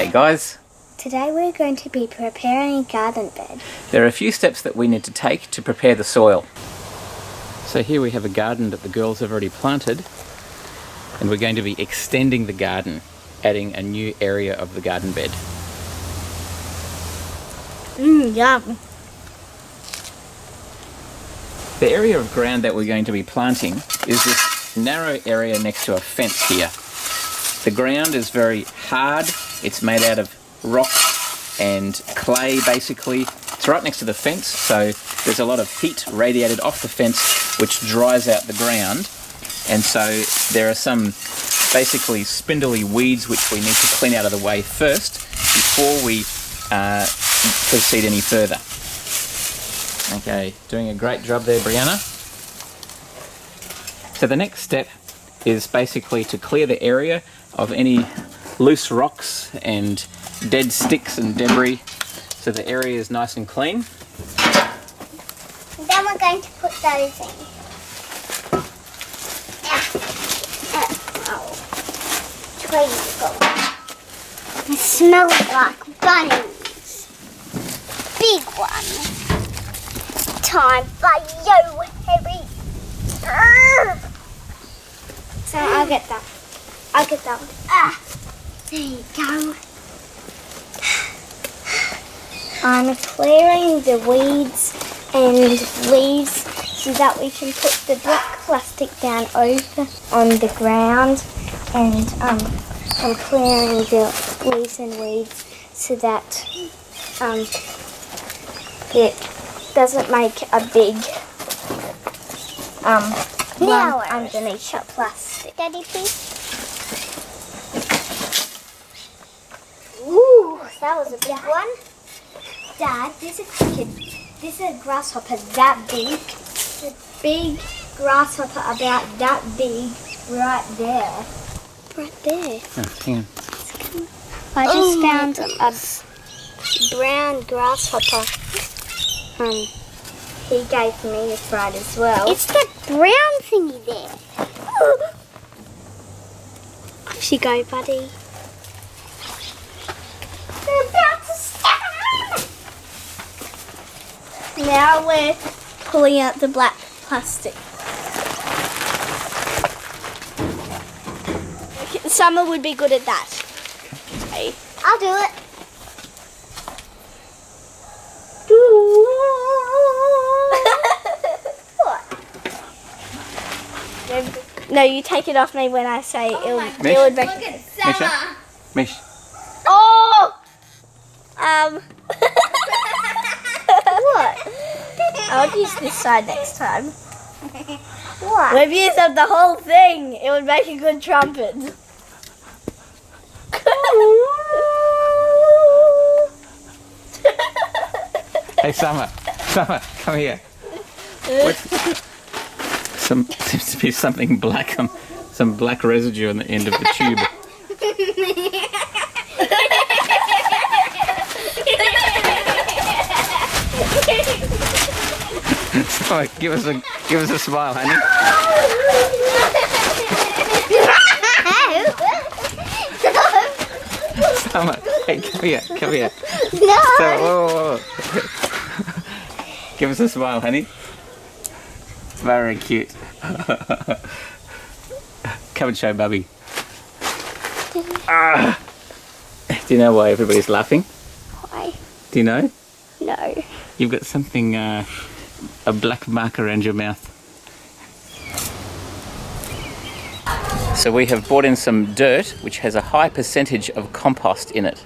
G'day guys. Today we're going to be preparing a garden bed. There are a few steps that we need to take to prepare the soil. So here we have a garden that the girls have already planted, and we're going to be extending the garden, adding a new area of the garden bed. Yum. The area of ground that we're going to be planting is this narrow area next to a fence here. The ground is very hard. It's made out of rock and clay basically. It's right next to the fence, so there's a lot of heat radiated off the fence which dries out the ground, and so there are some basically spindly weeds which we need to clean out of the way first before we proceed any further. Okay, doing a great job there, Brianna. So the next step is basically to clear the area of any loose rocks and dead sticks and debris, so the area is nice and clean. Then we're going to put those in. It smells like bunnies. Big one. Time for you, Harry. So I'll get that. I'll get that one. There you go. I'm clearing the weeds and leaves so that we can put the black plastic down over on the ground, and I'm clearing the leaves and weeds so that it doesn't make a big one underneath the plastic. Daddy, please. Ooh, that was a big one. Dad, there's a grasshopper that big. A big grasshopper about that big right there. Right there. Oh, hang on. I just found a brown grasshopper. He gave me a fright as well. It's that brown thingy there. Off you go, buddy. We're about to start. Now we're pulling out the black plastic. Summer would be good at that. Okay. I'll do it. No, you take it off me when I say it would make it. Look at Summer. Mish. Oh! What? I'll use this side next time. What? We've used up the whole thing. It would make a good trumpet. Hey, Summer, come here. Seems to be something black on, some black residue on the end of the tube. Summer, give us a smile, honey. Summer, hey, come here. No. So, whoa. Give us a smile, honey. Very cute. Come and show Bubby. Do you know why everybody's laughing? Why? Do you know? No. You've got something, a black mark around your mouth. So we have brought in some dirt which has a high percentage of compost in it.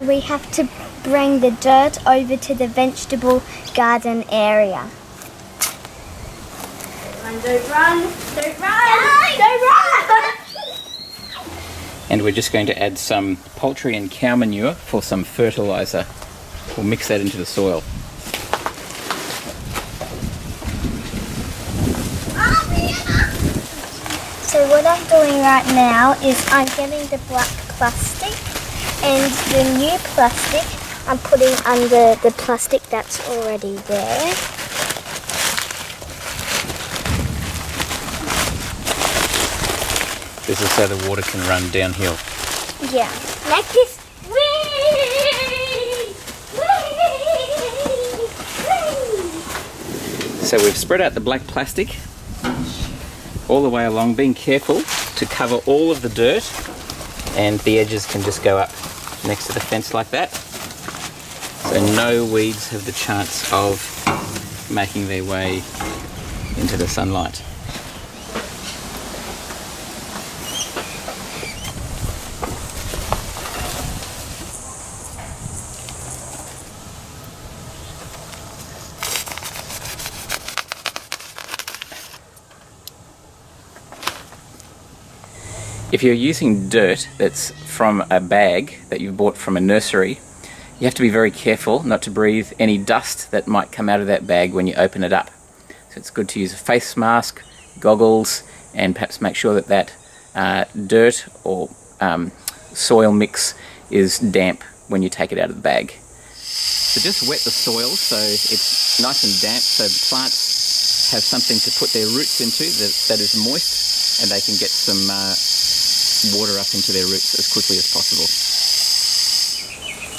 We have to bring the dirt over to the vegetable garden area. Don't run! Don't run! Don't run! And we're just going to add some poultry and cow manure for some fertilizer. We'll mix that into the soil. So what I'm doing right now is I'm getting the black plastic, and the new plastic I'm putting under the plastic that's already there. This is so the water can run downhill. Yeah, like this. Whee! So we've spread out the black plastic all the way along, being careful to cover all of the dirt, and the edges can just go up next to the fence like that. So no weeds have the chance of making their way into the sunlight. If you're using dirt that's from a bag that you've bought from a nursery, you have to be very careful not to breathe any dust that might come out of that bag when you open it up. So it's good to use a face mask, goggles, and perhaps make sure that dirt or soil mix is damp when you take it out of the bag. So just wet the soil so it's nice and damp, so the plants have something to put their roots into that is moist, and they can get some water up into their roots as quickly as possible.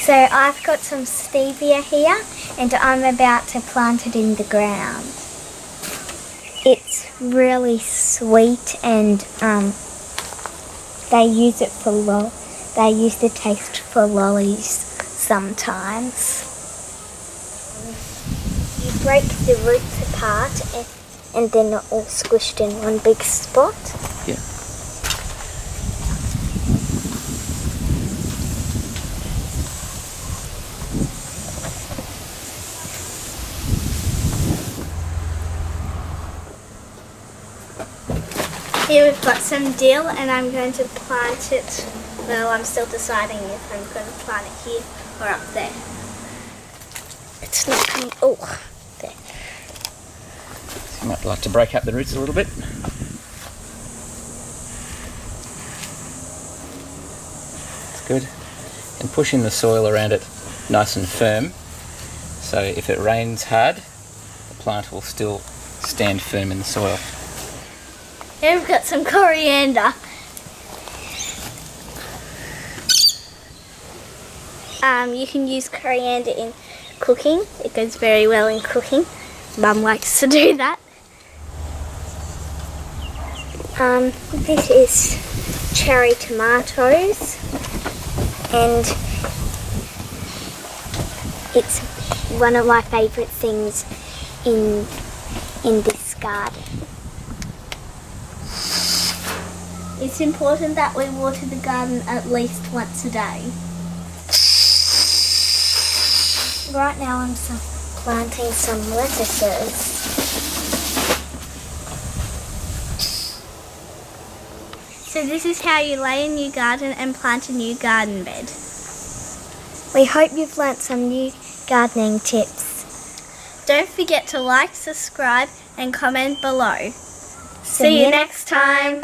So I've got some stevia here and I'm about to plant it in the ground. It's really sweet, and they use the taste for lollies sometimes. You break the roots apart and then they're all squished in one big spot. Yeah. Here we've got some dill, and I'm going to plant it. Well, I'm still deciding if I'm going to plant it here or up there. It's not coming. Oh, there. You might like to break up the roots a little bit. That's good. And push in the soil around it nice and firm, so if it rains hard, the plant will still stand firm in the soil. Here we've got some coriander. You can use coriander in cooking. It goes very well in cooking. Mum likes to do that. This is cherry tomatoes, and it's one of my favourite things in this garden. It's important that we water the garden at least once a day. Right now I'm planting some lettuces. So this is how you lay a new garden and plant a new garden bed. We hope you've learnt some new gardening tips. Don't forget to like, subscribe and comment below. See you next time.